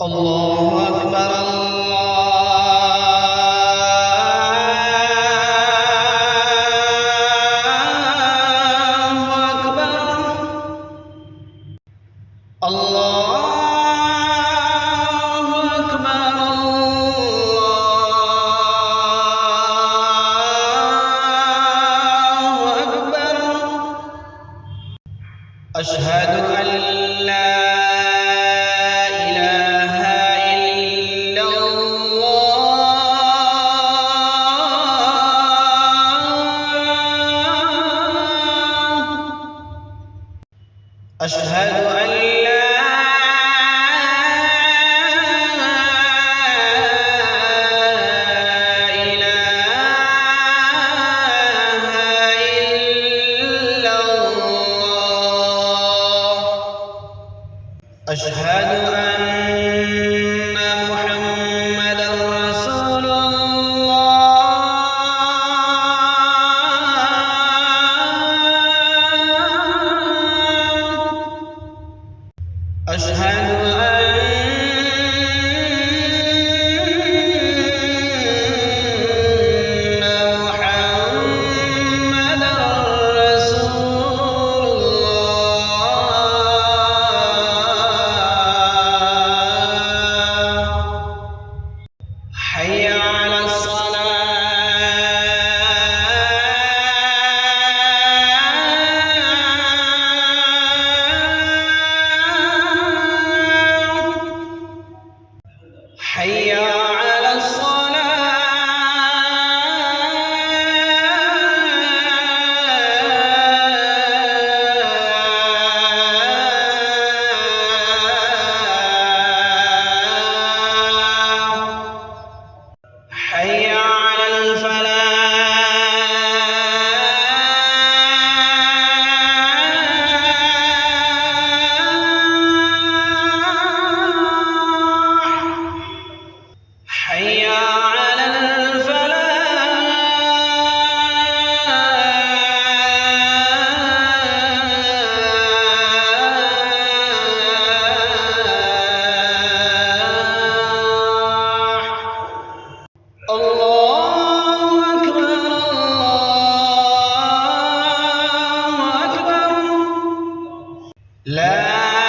الله أكبر الله أكبر الله أكبر أشهد أن لا إله إلا الله أشهد أن لا إله إلا الله أشهد أن محمدًا رسول الله أشهد أن محمدًا رسول الله حي على حي على حي على الفلاح حي على الفلاح الله أكبر الله أكبر لا